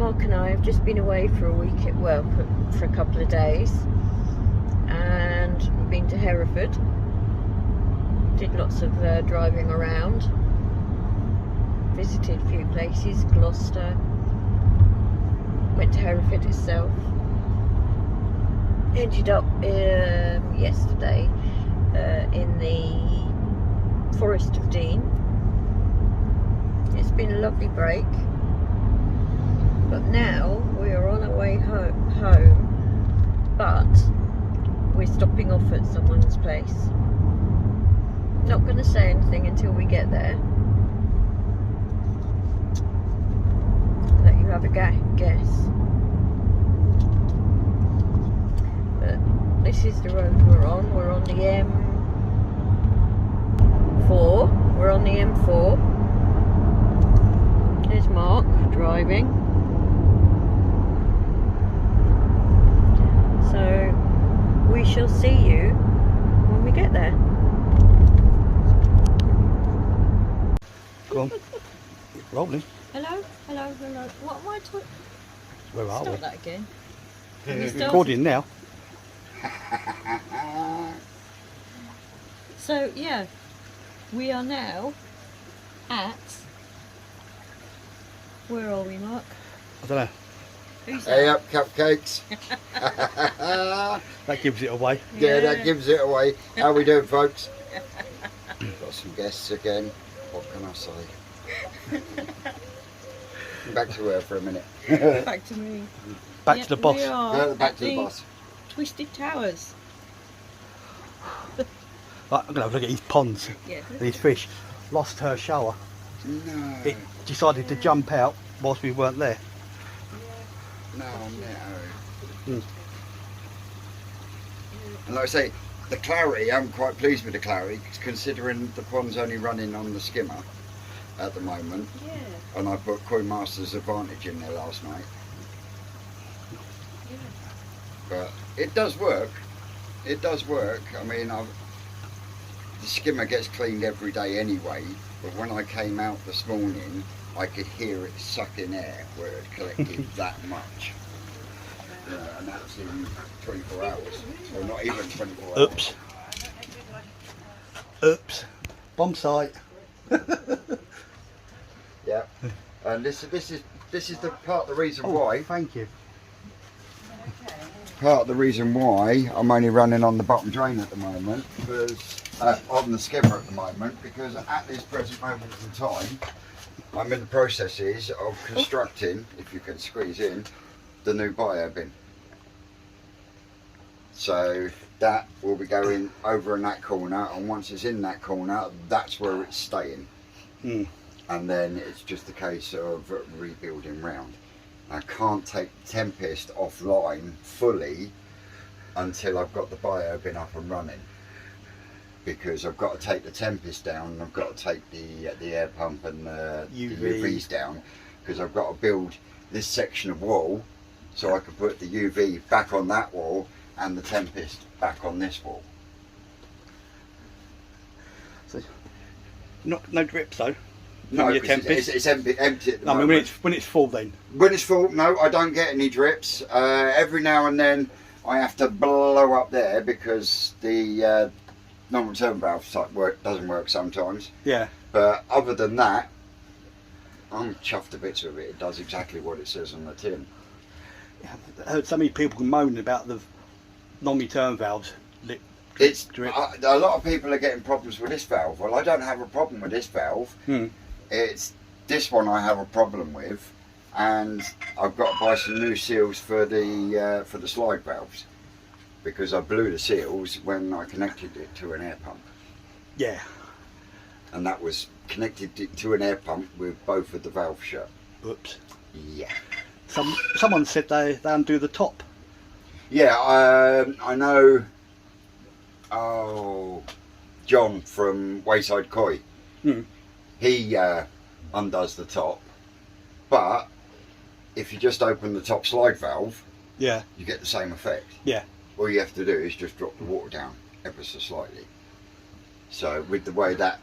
Mark and I have just been away for a week, well, for a couple of days, and we've been to Hereford. Did lots of driving around, visited a few places, Gloucester, went to Hereford itself, ended up yesterday in the Forest of Dean. It's been a lovely break, but now we are on our way home, but we're stopping off at someone's place. Not going to say anything until we get there. Let you have a guess. But this is the road we're on. We're on the M4. We're on the M4. There's Mark driving. So we shall see you when we get there. Go on. Rolling. Hello? Hello? Hello? What am I talking? Where are we? Start that again. Recording now. So yeah, we are now at, where are we, Mark? I don't know. Who's Hey that? up, cupcakes. That gives it away. Yeah, that gives it away. How we doing, folks? Got some guests again. What can I say? Back to her for a minute. Back to me. Back Yep, to the boss. We are Back at to the boss. Twisted Towers. Right, I'm going to have a look at these ponds. Yeah. These fish. Lost her shower. No. It decided to jump out whilst we weren't there. No. Mm. And like I say, the clarity, I'm quite pleased with the clarity, considering the pond's only running on the skimmer at the moment. Yeah. And I put Koi Master's Advantage in there last night. Yeah. But it does work. It does work. I mean, the skimmer gets cleaned every day anyway, but when I came out this morning, I could hear it sucking air where it collected that much. And that's in 24 hours, or not even 24 hours. Oops. Oops. Bomb site. Yeah. And this is the part of the reason why. Thank you. Part of the reason why I'm only running on the bottom drain at the moment, because on the skimmer at the moment, because at this present moment in time, I'm in the processes of constructing, if you can squeeze in, the new bio bin. So that will be going over in that corner, and once it's in that corner, that's where it's staying. Mm. And then it's just a case of rebuilding round. I can't take Tempest offline fully until I've got the bio bin up and running, because I've got to take the Tempest down, and I've got to take the air pump and the UVs down, because I've got to build this section of wall so I can put the UV back on that wall and the Tempest back on this wall. So, no drips though. No, your Tempest. it's empty at the No, I mean moment. when it's full then. When it's full, no, I don't get any drips. Every now and then I have to blow up there because the non-return valve doesn't work sometimes. Yeah. But other than that, I'm chuffed to bits with it. It does exactly what it says on the tin. I heard so many people moaning about the non-return valves. It's drip. a lot of people are getting problems with this valve. Well, I don't have a problem with this valve. It's this one I have a problem with, and I've got to buy some new seals for the slide valves, because I blew the seals when I connected it to an air pump. Yeah. And that was connected to an air pump with both of the valves shut. Oops. Yeah. Someone said they undo the top. Yeah, I know. Oh, John from Wayside Koi. He undoes the top, but if you just open the top slide valve, yeah, you get the same effect. Yeah. All you have to do is just drop the water down ever so slightly. So with the way that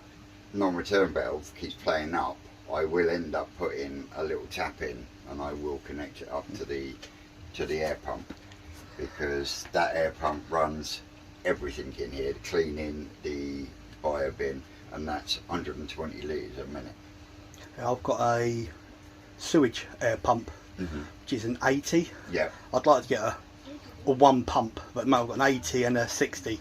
non-return valve keeps playing up I will end up putting a little tap in, and I will connect it up to the air pump, because that air pump runs everything in here, the cleaning, the bio bin, and that's 120 litres a minute. I've got a sewage air pump, which is an 80. Yeah. I'd like to get a one pump, but no, I've got an 80 and a 60.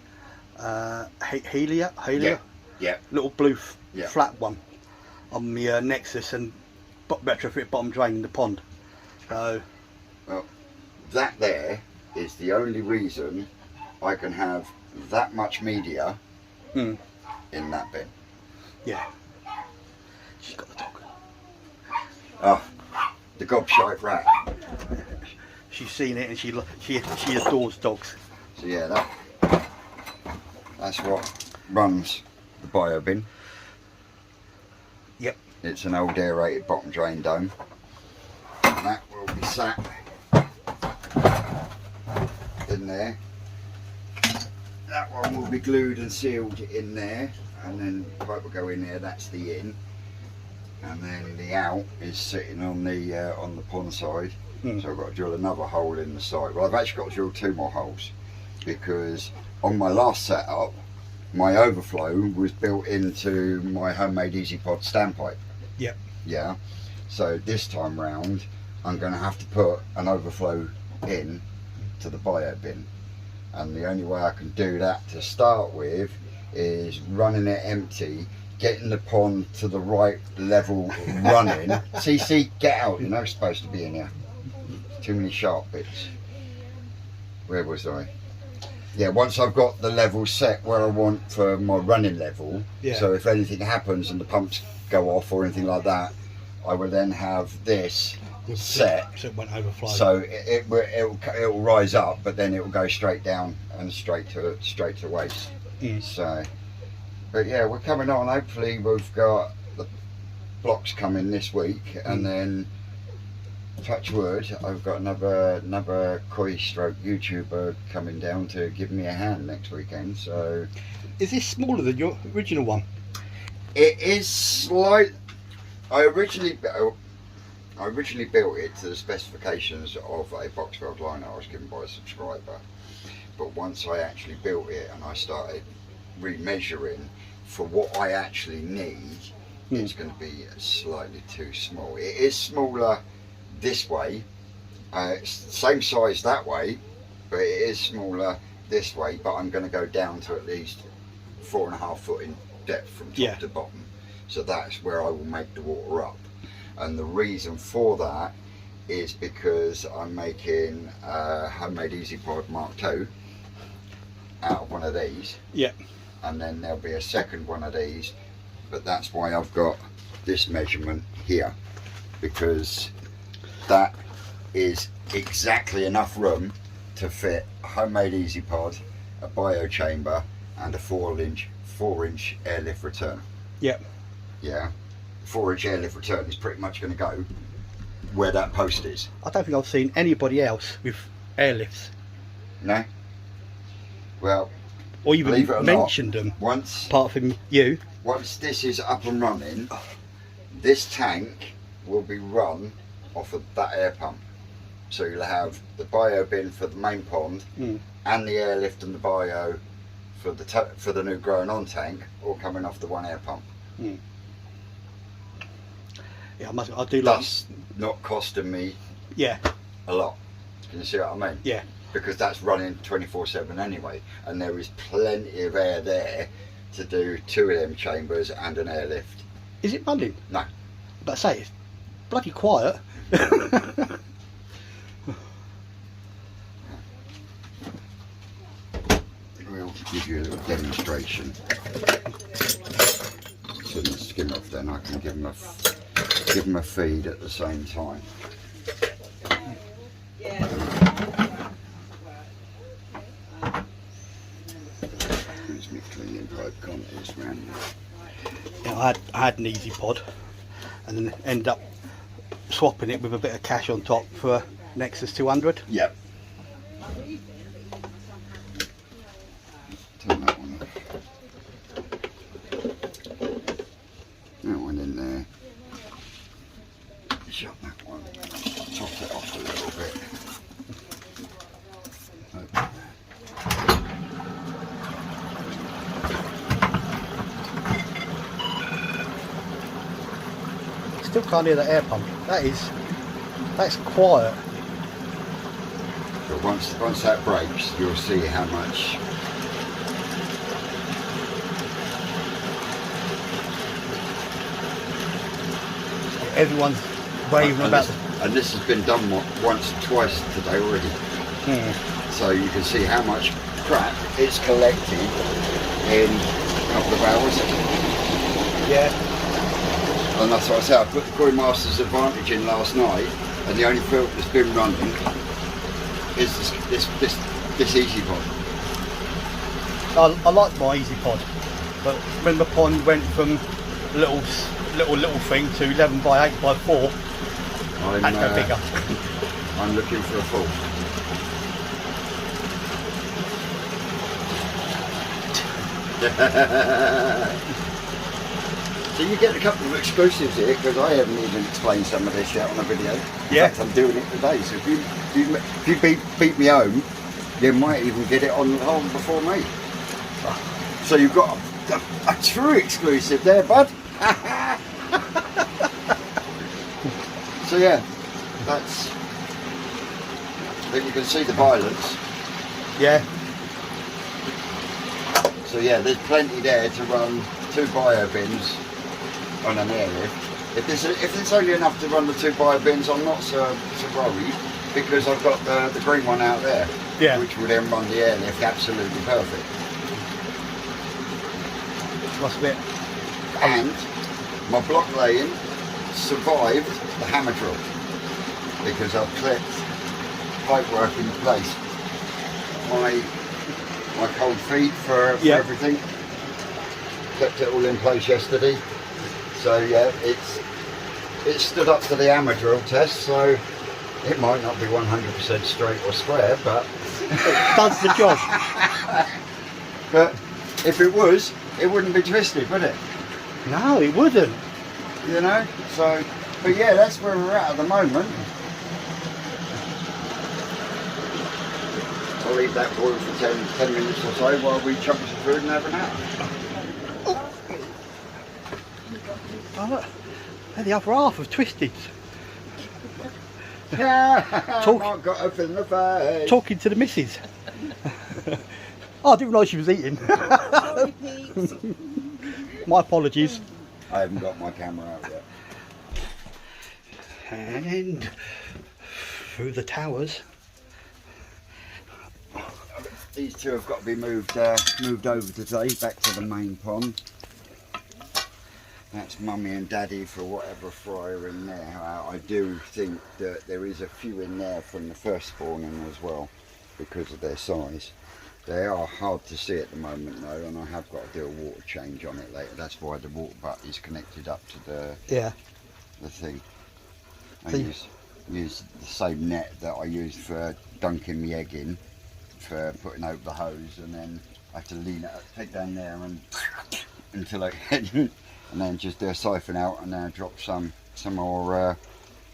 Helia, Yeah. little blue Yeah. flat one on the Nexus, and retrofit bottom drain in the pond. So, well, that there is the only reason I can have that much media in that bin. Yeah. She's got the dog. Oh, the gobshite rat. She's seen it and she adores dogs. So yeah, that's what runs the bio bin. Yep. It's an old aerated bottom drain dome, and that will be sat in there. That one will be glued and sealed in there, and then the pipe will go in there. That's the in, and then the out is sitting on the pond side. So I've got to drill another hole in the side. Well, I've actually got to drill 2 more holes, because on my last setup, my overflow was built into my homemade EasyPod standpipe. Yep. Yeah. So this time round, I'm going to have to put an overflow in to the bio bin, and the only way I can do that to start with is running it empty, getting the pond to the right level, running. See, get out! You're not supposed to be in here. Too many sharp bits. Where was I? Yeah, once I've got the level set where I want for my running level, so if anything happens and the pumps go off or anything like that, I will then have this set, so it won't overflow. So it'll rise up, but then it will go straight down and straight to waste. So, but yeah, we're coming on. Hopefully, we've got the blocks coming this week, and then, touch wood, I've got another koi stroke YouTuber coming down to give me a hand next weekend. So, is this smaller than your original one? It is slight. I originally built it to the specifications of a box-filled liner I was given by a subscriber, but once I actually built it and I started remeasuring for what I actually need, it's going to be slightly too small. It is smaller this way, it's same size that way, but it is smaller this way, but I'm going to go down to at least 4.5 foot in depth from top to bottom, so that's where I will make the water up. And the reason for that is because I'm making a homemade EasyPod Mark II out of one of these. Yeah. And then there'll be a second one of these, but that's why I've got this measurement here, because that is exactly enough room to fit a homemade EasyPod, a bio chamber, and a 4-inch airlift return. Yep. Yeah. 4-inch airlift return is pretty much going to go where that post is. I don't think I've seen anybody else with airlifts. No. Well, or even mentioned them. Once, apart from you. Once this is up and running, this tank will be run off of that air pump. So you'll have the bio bin for the main pond, and the airlift and the bio for the new growing on tank, all coming off the one air pump. Yeah, I do that's not costing me a lot. Can you see what I mean? Yeah. Because that's running 24/7 anyway, and there is plenty of air there to do 2 of them chambers and an airlift. Is it running? No. But I say it's bloody quiet. We'll give you a little demonstration. So the skim off, then I can give them a feed at the same time. There's my cleaning pipe contents round there. I had an EasyPod and then ended up swapping it with a bit of cash on top for Nexus 200. Yep. Turn that one off. That one in there. that one. Top it off a little bit. Still can't hear the air pump. That's quiet. But once that breaks, you'll see how much. Everyone's raving about And this has been done once, twice today already. So you can see how much crap it's collected in a couple of hours. Yeah. And that's what I said. I put the Coin Masters Advantage in last night, and the only filter that's been running is this Easy Pod. I like my Easy Pod, but when the pond went from little thing to 11 by 8 by 4, I had to go bigger. I'm looking for a full. So you get a couple of exclusives here, because I haven't even explained some of this yet on a video. Yeah. In fact, I'm doing it today, so if you beat me home, you might even get it on before me. So you've got a true exclusive there, bud. So yeah, that's. But you can see the violence. Yeah. So yeah, there's plenty there to run 2 bio bins on an airlift. If it's only enough to run the 2 bio bins, I'm not so worried, because I've got the green one out there, which will then run the airlift absolutely perfect. Must admit. And my block laying survived the hammer drill, because I've clipped pipework in place. My cold feet for everything. Kept it all in place yesterday. So yeah, it stood up to the hammer drill test, so it might not be 100% straight or square, but it does the job. But if it was, it wouldn't be twisted, would it? No, it wouldn't. You know? So, but yeah, that's where we're at the moment. I'll leave that boil for 10 minutes or so while we chop some food and have an hour. Oh, look. And the other half have twisted. Mark got up in the face. Talking to the missus. Oh, I didn't realise she was eating. Sorry, Pete. My apologies. I haven't got my camera out yet. And through the towers. These two have got to be moved over today, back to the main pond. That's Mummy and Daddy for whatever fry are in there. I do think that there is a few in there from the first spawning as well, because of their size. They are hard to see at the moment though, and I have got to do a water change on it later. That's why the water butt is connected up to the thing. I use the same net that I used for dunking the egg in, for putting over the hose, and then I have to lean it up, take down there and until I get and then just do a siphon out, and then drop some more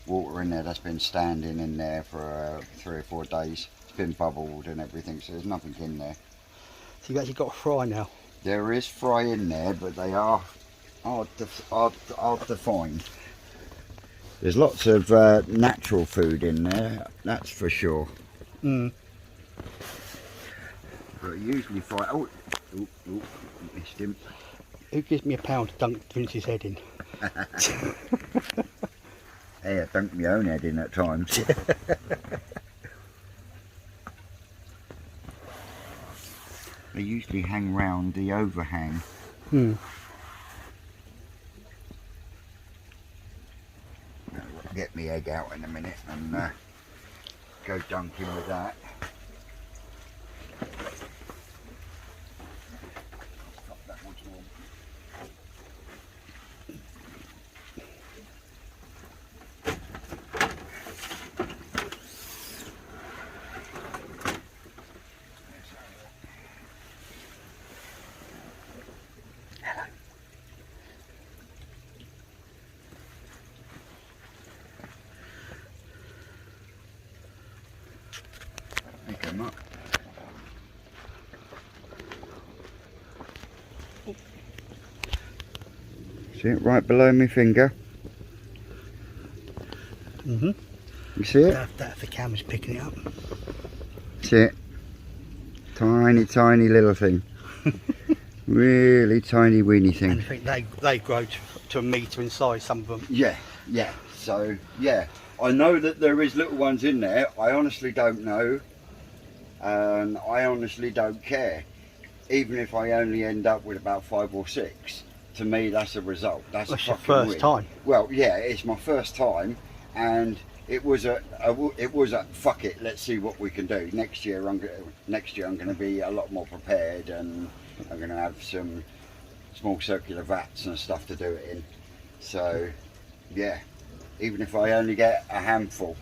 water in there. That's been standing in there for 3 or 4 days. It's been bubbled and everything, so there's nothing in there. So you've actually got a fry now? There is fry in there, but they are hard to find. There's lots of natural food in there, that's for sure. Mm. But usually fry. Oh, missed him. Who gives me a pound to dunk Vince's head in? Hey, I dunk my own head in at times. They usually hang round the overhang. I'll get my egg out in a minute and go dunking with that. There you go, Mark. See it right below my finger? Mm-hmm. You see it? That the camera's picking it up. See it? Tiny, tiny little thing. Really tiny, weeny thing. And I think they grow to a metre in size, some of them. Yeah, yeah. So, yeah. I know that there is little ones in there. I honestly don't know. And I honestly don't care. Even if I only end up with about 5 or 6. To me, that's a result. That's a your fucking first win. time. Well, yeah, it's my first time, and it was a fuck it. Let's see what we can do next year. I'm going to be a lot more prepared, and I'm going to have some small circular vats and stuff to do it in. So, yeah, even if I only get a handful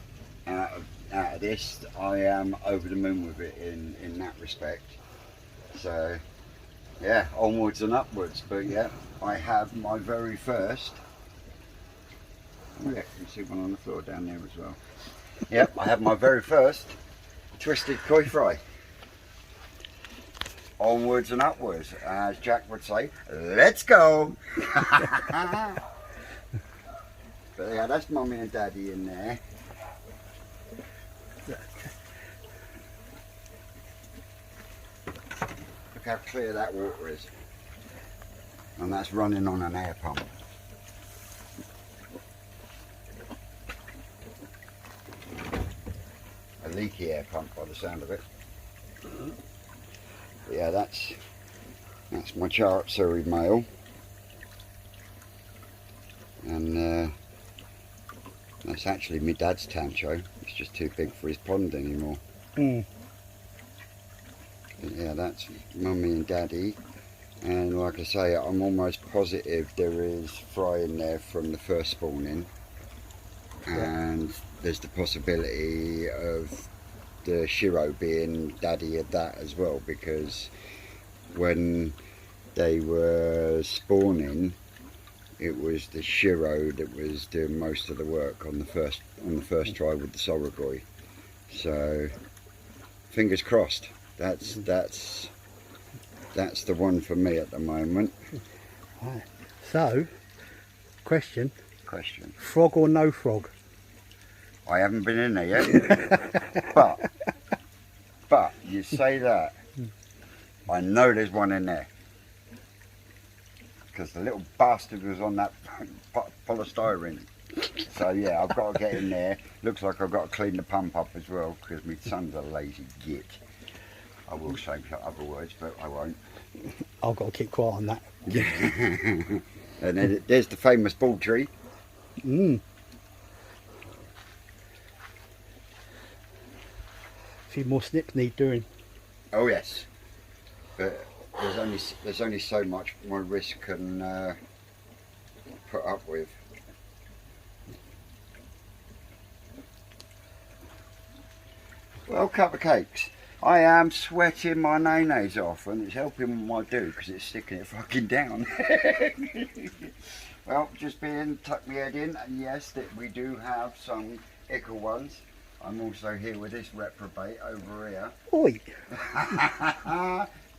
out of this, I am over the moon with it in that respect. So, yeah, onwards and upwards. But yeah, I have my very first. Oh yeah, you can see one on the floor down there as well. Yep, I have my very first twisted koi fry. Onwards and upwards, as Jack would say. Let's go! But yeah, that's Mummy and Daddy in there. Look how clear that water is. And that's running on an air pump. A leaky air pump by the sound of it. But yeah, that's my chart Surrey male. And that's actually my dad's tancho. It's just too big for his pond anymore. Mm. But yeah, that's Mummy and Daddy. And like I say, I'm almost positive there is fry in there from the first spawning. And there's the possibility of the Shiro being daddy of that as well, because when they were spawning, it was the Shiro that was doing most of the work on the first try with the Soragoi. So fingers crossed. That's the one for me at the moment. Right. So, question. Question. Frog or no frog? I haven't been in there yet. but you say that. I know there's one in there. Because the little bastard was on that polystyrene. So yeah, I've got to get in there. Looks like I've got to clean the pump up as well, because my son's a lazy git. I will say other words, but I won't. I've got to keep quiet on that. And then there's the famous ball tree. Mm. A few more snips need doing. Oh yes, but there's only so much my wrist can put up with. Well, cup of cakes. I am sweating my nays off, and it's helping my do because it's sticking it fucking down. Well, just tuck my head in, and yes, that we do have some ickle ones. I'm also here with this reprobate over here. Oi!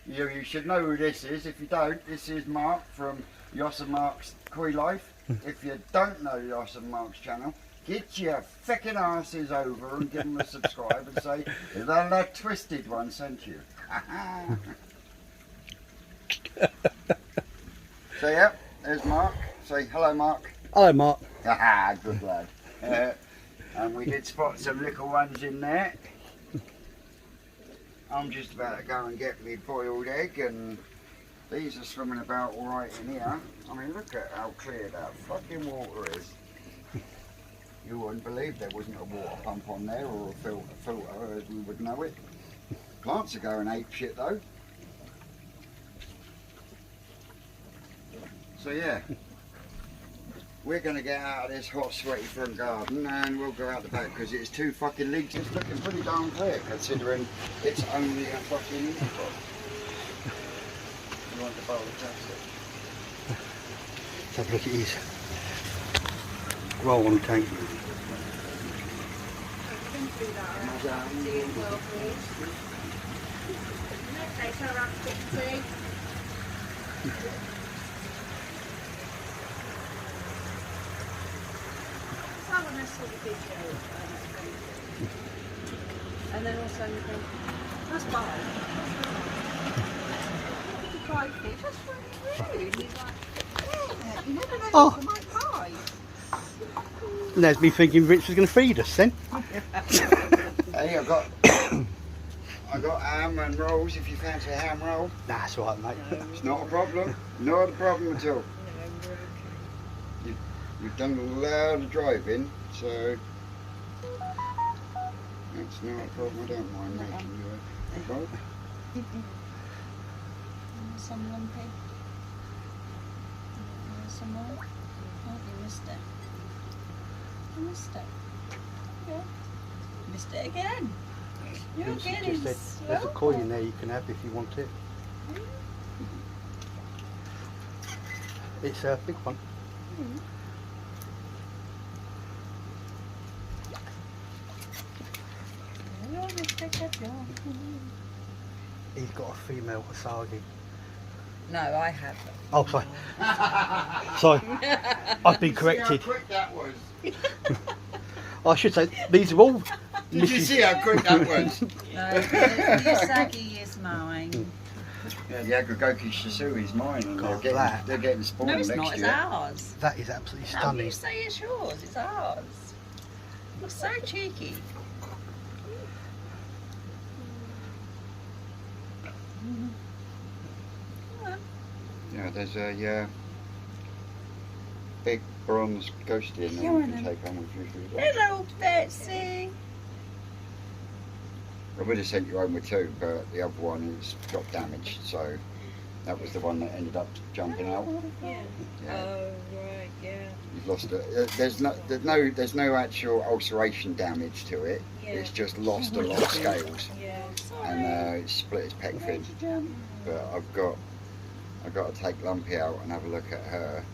You should know who this is. If you don't, this is Mark from Yoss and Mark's Koi Life. If you don't know Yoss and Mark's channel, get your feckin' asses over and give them a subscribe and say that twisted one sent you. So yeah, there's Mark. Say hello, Mark. Hello, Mark. Good lad. And we did spot some little ones in there. I'm just about to go and get me boiled egg, and these are swimming about all right in here. I mean, look at how clear that fucking water is. You wouldn't believe there wasn't a water pump on there, or a filter as we would know it. Plants are going ape shit though. So yeah, we're going to get out of this hot sweaty front garden, and we'll go out the back because it's 2 fucking leagues. It's looking pretty darn clear considering it's only a fucking spot. You want the bowl of plastic? Let's have a look at his roll on tank. do that. See you as well, please. Okay, so around 60. Let's have a nice sort of video. And then also you think, that's fine. Try fish, that's really rude. He's like, yeah, you never know Oh. what might buy. And there's me thinking Rich was going to feed us then. Hey, I got ham and rolls if you fancy a ham roll. Nah, that's all right, mate. It's not a problem. Not a problem at all. You've done a lot of driving, so that's not a problem. I don't mind making you a roll. Some lumpy. Some more. Oh, you missed it. You missed it. Yeah. Missed it again. You're Rich getting just said there's a coin in there you can have if you want it. It's a big one. He's got a female Asagi. No, I have. Oh, sorry. Sorry. I've been corrected. See how quick that was? I should say these are all. Did you see how quick that was? No, the Asagi is mine. Yeah, the Agagoki Shisui is mine, and God, they're getting spawned No, it's next not. It's year. ours. That is absolutely No, stunning. you say it's yours. It's ours. You're so cheeky. Yeah, there's a big bronze ghosty in there you can take home with you. Hello, Betsy. I would have sent you home with two, but the other one has got damaged, so that was the one that ended up jumping out. Yeah. Yeah. Oh right, yeah. You've lost it. There's no actual ulceration damage to it. Yeah. It's just lost a lot of scales, Yeah. and it's split its pec fin. But I've got to take Lumpy out and have a look at her.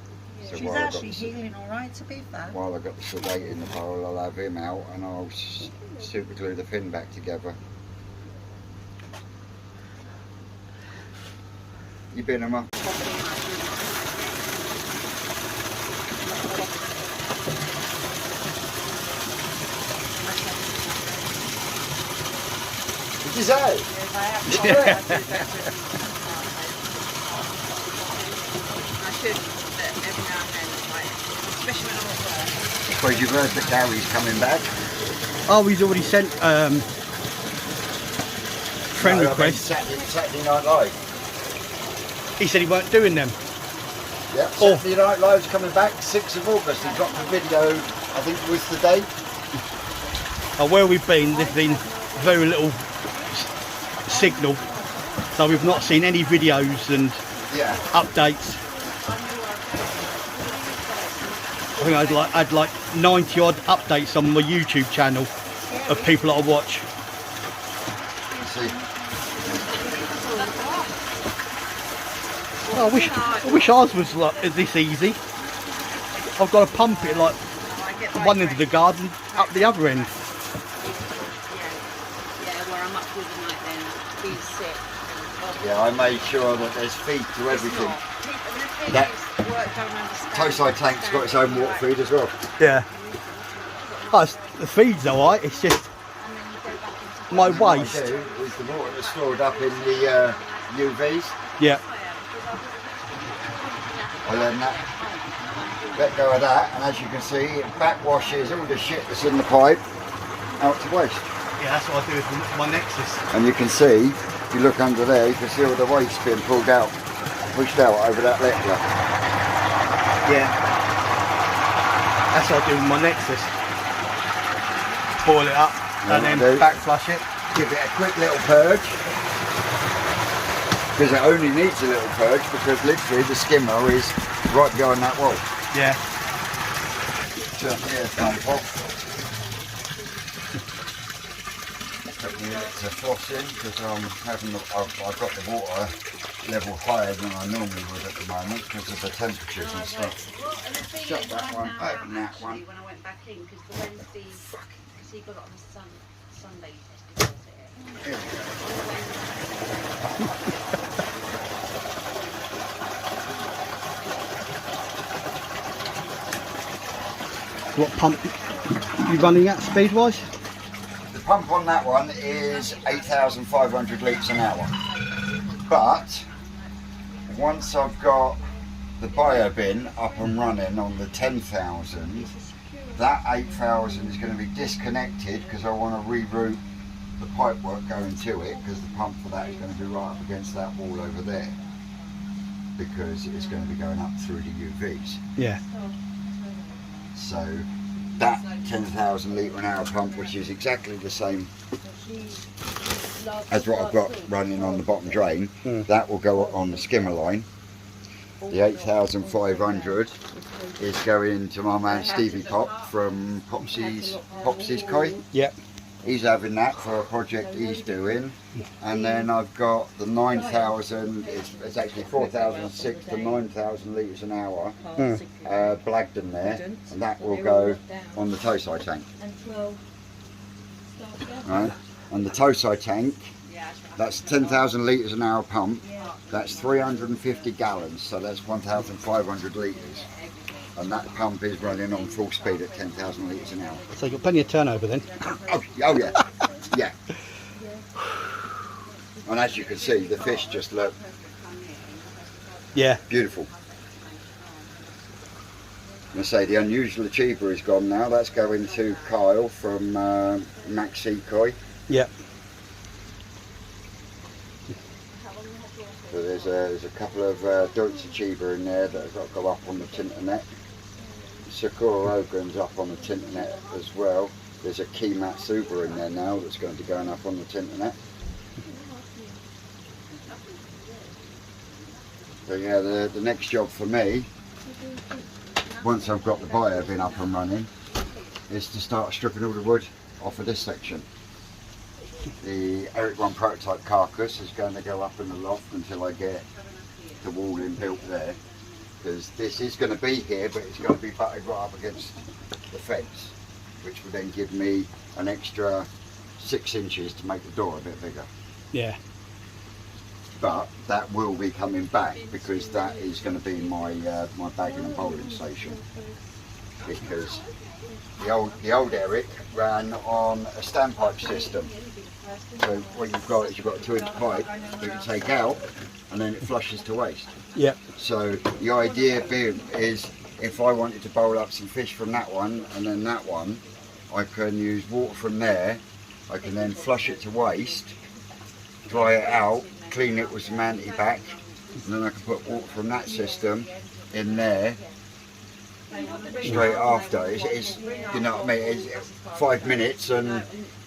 So She's while I've got actually the- healing all right, to be fair. While I've got the sedate in the bowl, I'll have him out and I'll super glue the fin back together. You been him up? Did you say? Yes, I have. I should, but every now and then, like, especially when I'm at work. I suppose you've heard that Gary's coming back. Oh, he's already sent friend No, I mean request. Saturday Night Live. He said he weren't doing them. Yep, Oh. Saturday Night Live's coming back, 6th of August. He dropped a video, I think it was the date. Where we've been, there's been very little signal, so we've not seen any videos and Yeah. updates. I think I'd like 90 odd updates on my YouTube channel of people that I watch. See, Oh, I wish ours was like this easy. I've got to pump it like one end of the garden up the other end. Yeah, where I'm up with the night then, he's sick. yeah, I made sure that there's feed to everything. That- Tosai tank's got its own water feed as well. Yeah. Oh, the feed's alright, it's just my And what I waste. do is the water that's stored up in the UVs, Yeah. I then let go of that, and as you can see, it backwashes all the shit that's in the pipe out to waste. Yeah, that's what I do with my Nexus. And you can see, if you look under there, you can see all the waste being pulled out, pushed out over that letter. Yeah. That's what I do with my Nexus. Boil it up and then backflush it. Give it a quick little purge, because it only needs a little purge because literally the skimmer is right behind that wall. Yeah. Turn the air pump off. Put the to floss in because I've got the water level higher than I normally would at the moment because of the temperatures and stuff. Shut that one, open that one. When I went back in, because the Wednesday, because he got it on the sun. Here we What pump you running at speed wise? go. The pump on that one is 8,500 litres an hour. But once I've got the bio bin up and running on the 10,000, that 8,000 is going to be disconnected because I want to reroute the pipe work going to it, because the pump for that is going to be right up against that wall over there, because it's going to be going up through the UVs. Yeah. So that 10,000 litre an hour pump, which is exactly the same as what I've got running on the bottom drain, that will go on the skimmer line. The 8,500 is going to my man Stevie Pop from Popsy's Koi. Yep. He's having that for a project he's doing. And then I've got the 9,000, it's actually 4,006 to 9,000 litres an hour, Blagdon there, and that will go on the Tosai tank. Right? And the Tosai tank, that's 10,000 litres an hour pump, that's 350 gallons, so that's 1,500 litres. And that pump is running on full speed at 10,000 litres an hour. So you've got plenty of turnover then? Oh yeah, yeah. And as you can see, the fish just look beautiful. I say the unusual achiever is gone now. That's going to Kyle from Maxi Koi. Yep. So there's a couple of Deutsche achiever in there that have got to go up on the Tinternet. Sakura Ogun's up on the Tinternet as well. There's a Key Matsuba in there now that's going to be going up on the Tinternet. So yeah, the next job for me, once I've got the bio bin up and running, is to start stripping all the wood off of this section. The Eric 1 prototype carcass is going to go up in the loft until I get the walling built there, because this is going to be here, but it's going to be butted right up against the fence, which will then give me an extra 6 inches to make the door a bit bigger. Yeah. But that will be coming back, because that is going to be my my bagging and bowling station, because the old Eric ran on a standpipe system. So what you've got is you've got a 2-inch pipe that you take out and then it flushes to waste. Yep. So the idea being is, if I wanted to bowl up some fish from that one and then that one, I can use water from there. I can then flush it to waste, dry it out, clean it with some anti-bac, and then I can put water from that system in there straight after. It's you know what I mean, it's 5 minutes and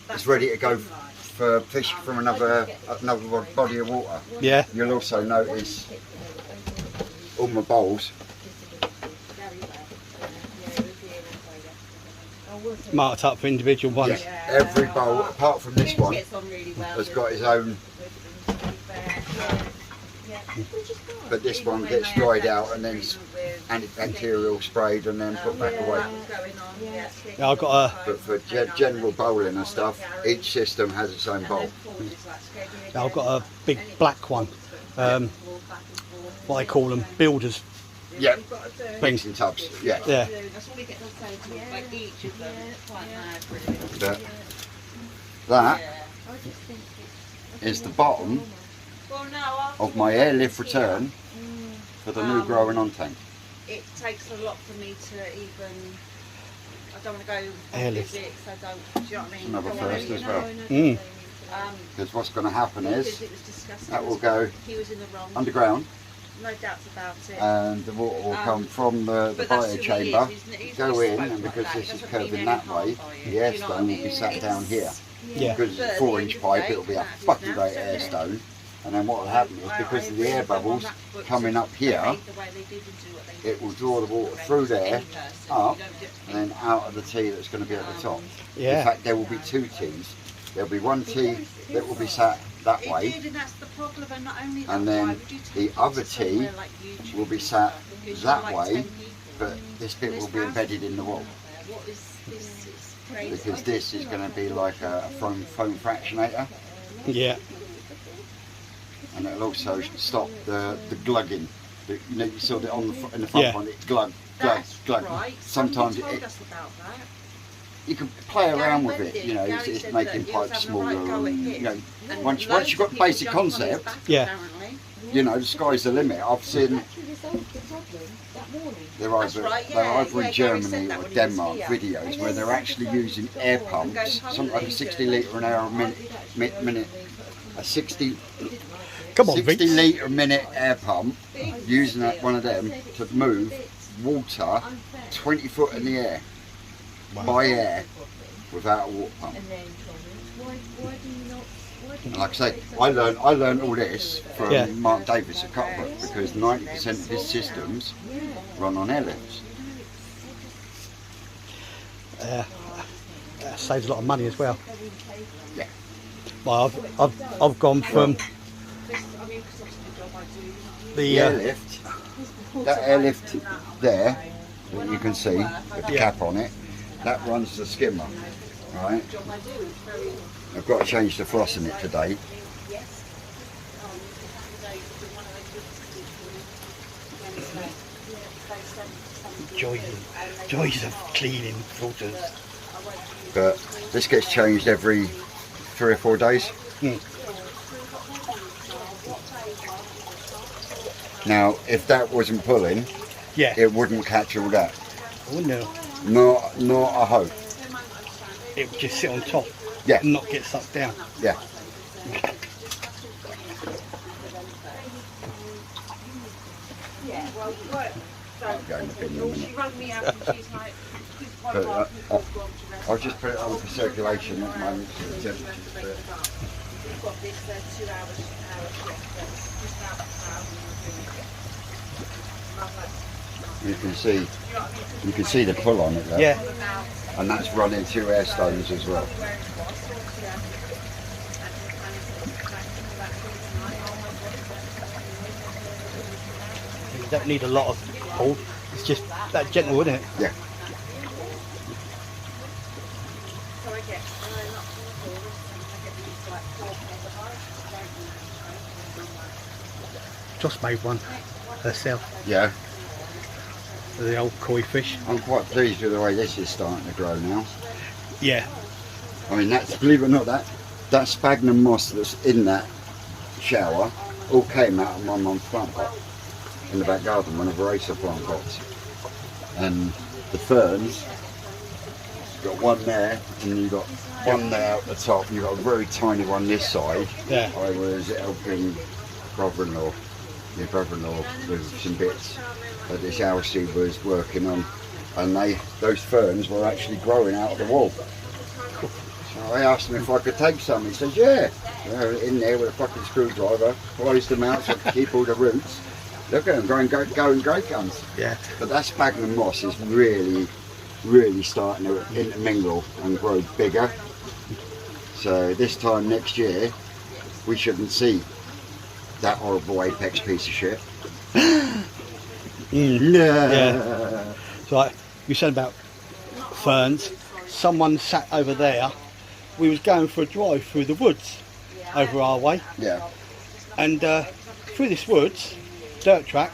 it's ready to go for fish from another body of water. Yeah. You'll also notice all my bowls Marked up for individual ones. Yeah, every bowl apart from this one has got his own, but this one gets dried out and then antibacterial sprayed and then put back away. Yeah, I've got a. But for general bowling and stuff, each system has its own bowl. I've got a big black one. What they call them, builders. Yeah, mixing tubs. Yeah. Yeah. But that is the bottom of my airlift return for the new growing on tank. It takes a lot for me to even. I don't want to go Airlift. physics. I don't. Do you know what I mean? Another I don't wanna, first you as know, well. Because what's going to happen because is it was discussed that as will go he was in the wrong. underground, No doubts about it. and the water will come from the But that's bio who he chamber, is, isn't it? He's go just in, spoke and like because that. this It is doesn't mean curving any that harm way, by it. the Do you know what I airstone will be mean? sat down here. Yeah. Because But it's at a the 4-inch end of pipe, the it'll be a day, fucking that's great it. airstone. And then what will happen is, because of the air bubbles coming up here, it will draw the water through there, up, and then out of the tee that's going to be at the top. Yeah. In fact, there will be 2 tees. There'll be one tee that will be sat that way, and then the other tee will be sat that way, but this bit will be embedded in the wall. because this is going to be like a foam fractionator, Yeah. and it'll also stop the glugging. You know, you saw it on in the front Yeah. one, it glug. Right. Sometimes Somebody it, told us about that. you can play around with Gary it, you know, Gary it's said making that he was pipes having a right smaller, go at and, his. you know, And once loads you've got of the people basic jumped on his concept, back, Yeah. apparently. you know, the sky's the limit. I've seen they're That's either, right, they're yeah, either yeah, in Gary said Germany that or when he was Denmark here. videos where they're actually using air pumps, something like a 60 litre an hour minute, a 60 Come on, 60 Vince. litre a minute air pump, using one of them to move water 20 foot in the air by air without a water pump. And like I say, I learned all this from Yeah. Mark Davis at Cutbrook, because 90% of his systems run on airlifts. That saves a lot of money as well. Yeah. Well, I've gone from The airlift, that airlift there that you can see with the Yeah. cap on it, that runs the skimmer, right? I've got to change the floss in it today. joys of cleaning filters. But this gets changed every 3 or 4 days. Now, if that wasn't pulling, Yeah. it wouldn't catch all that. Oh no. Not a hope. It would just sit on top Yeah, and not get sucked down. yeah. Yeah, well, I'll go in the bin in a minute. she rang me up and she's like, But, I'll just put it on for circulation at the moment to the temperatures. But we've got this 2 hours shift that's just about an hour you can see the pull on it there. Yeah. And that's running 2 air stones as well. You don't need a lot of pull. It's just that gentle, isn't it? Yeah. So I get these like 4 Joss made one herself. Yeah. The old koi fish. I'm quite pleased with the way this is starting to grow now. Yeah. I mean, that's, believe it or not, that sphagnum moss that's in that shower all came out of my mum's plant pot in the back garden, one of her Acer plant pots. And the ferns, you've got one there, and you've got one there at the top, and you've got a very tiny one this side. Yeah. I was helping my brother-in-law with some bits that this Alcy was working on, and those ferns were actually growing out of the wall. So I asked him if I could take some. He says, yeah. They're in there with a fucking screwdriver, closed them out so I could keep all the roots. Look at them going great guns. Yeah. But that sphagnum moss is really starting to intermingle and grow bigger. So this time next year, we shouldn't see that horrible apex piece of shit. Yeah. So like you said about ferns, someone sat over there. We was going for a drive through the woods over our way, Yeah. and through this woods, dirt track,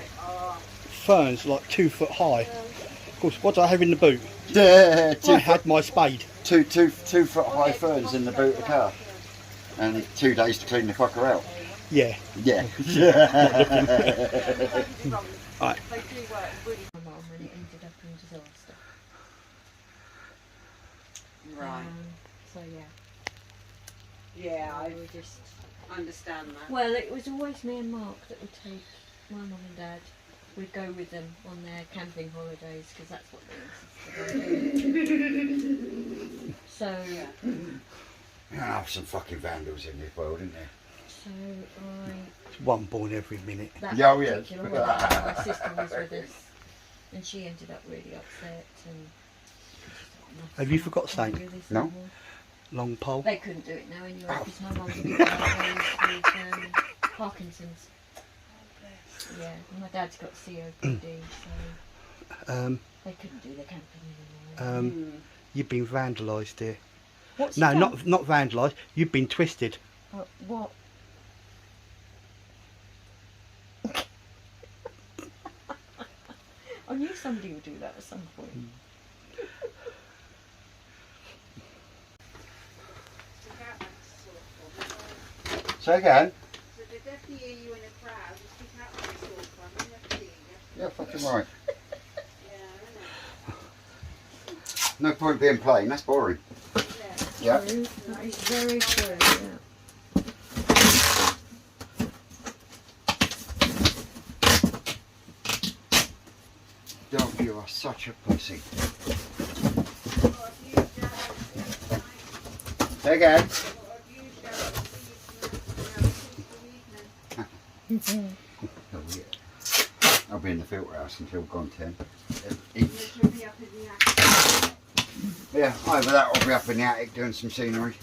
ferns like 2 foot high. Of course, what do I have in the boot? Yeah, I had my spade. two foot high ferns in the boot of the car, and 2 days to clean the fucker out. Yeah. Yeah. Right. My mum, and it ended up in disaster. Right. So yeah. Yeah, we I were just. understand that. Well, it was always me and Mark that would take my mum and dad. We'd go with them on their camping holidays because that's what they insisted on doing. So, Some fucking vandals in this world, isn't there? so It's one born every minute. that Yeah, oh, yeah. particular holiday, my sister was with us, and she ended up really upset. And Have you forgot something? do this No. anymore. Long pole. They couldn't do it now anyway because my mum's with Parkinson's. Yeah, and my dad's got COPD, so Um, they couldn't do the camping anymore. You've been vandalised, dear. What's No, he done? not vandalised. You've been twisted. What? I knew somebody would do that at some point. Say again. So they definitely hear you in a crowd. You stick out like a sore thumb. They have to hear you. Yeah, fucking right. Yeah, No point being plain, that's boring. I know. Yeah. True. That is very true. Yeah. Dog, you are such a pussy. Say again. Oh, yeah. I'll be in the filter house until gone 10. Eat. Yeah, either that or I'll be up in the attic doing some scenery.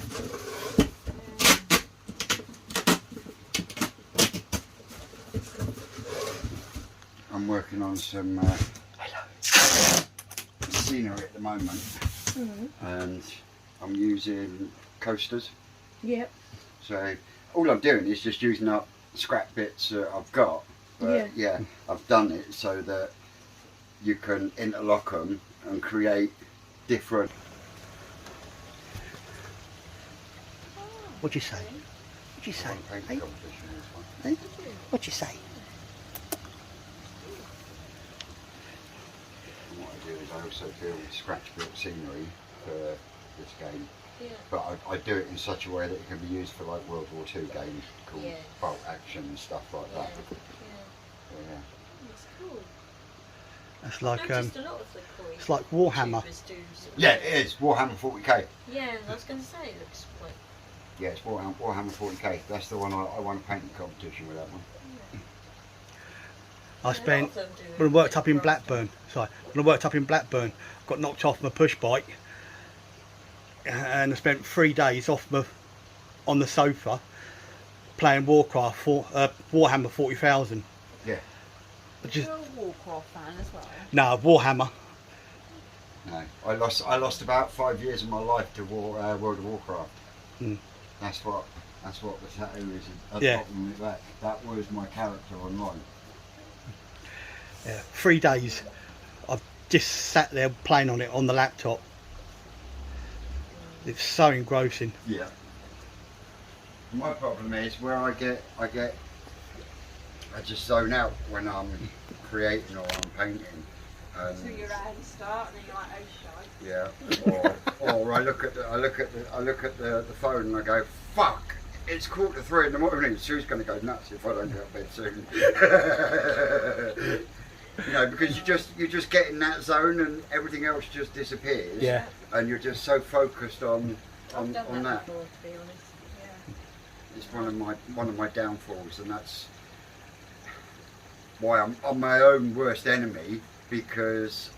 I'm working on some scenery at the moment, and I'm using coasters. Yep. So all I'm doing is just using up scrap bits that I've got. But yeah, I've done it so that you can interlock them and create different. What'd you say? What'd you say? painting Hey? competition this one. Hey? What'd you say? And what I do is I also build scratch built scenery for this game. Yeah. But I do it in such a way that it can be used for like World War II games called bolt action and stuff like that. Yeah. It's cool. It's like Noticed a lot of the Koi it's like Warhammer. YouTubers do sort of- Yeah, it is Warhammer 40k. Yeah, I was going to say it looks like. Yeah, it's Warhammer 40k. That's the one I won a painting competition with that one. I spent when I worked up in Blackburn. Got knocked off my push bike, and I spent 3 days on the sofa playing Warcraft for Warhammer 40,000. Yeah. You're a Warcraft fan as well. No, Warhammer. No, I lost about 5 years of my life to World of Warcraft. Mm. That's what the tattoo is at Yeah. the bottom of my back. That was my character online. Yeah, 3 days. I've just sat there playing on it on the laptop. It's so engrossing. Yeah. My problem is where I just zone out when I'm creating or I'm painting. So you're at the start and then you're like, oh shite. Yeah. Or I look at the phone and I go, fuck, it's 2:45 in the morning. Sue's going to go nuts if I don't get out of bed soon. You know, because you just get in that zone and everything else just disappears. Yeah. And you're just so focused on I've done that. before, to be honest. Yeah. It's one of my downfalls, and that's why I'm my own worst enemy, because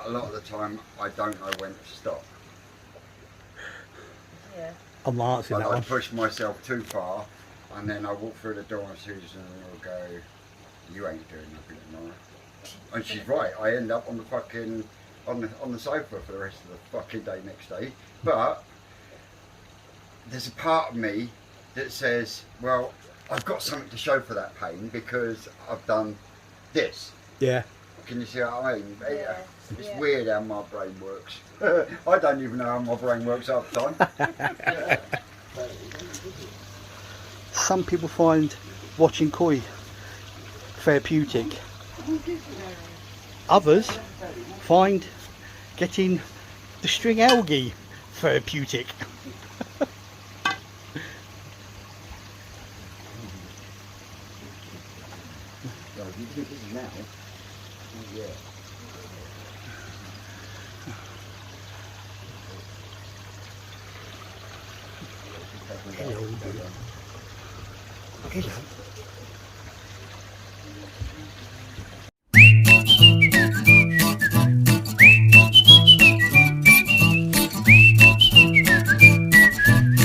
a lot of the time I don't know when to stop. Yeah. I'm not answering that I one. push myself too far, and then I walk through the door and Susan will go, "You ain't doing nothing tomorrow." And she's right. I end up on the fucking on the sofa for the rest of the fucking day next day. But there's a part of me that says, well, I've got something to show for that pain because I've done this. Yeah. Can you see what I mean? Yeah. It's weird how my brain works. I don't even know how my brain works half the time. Some people find watching koi therapeutic. Others find getting the string algae therapeutic. Hello.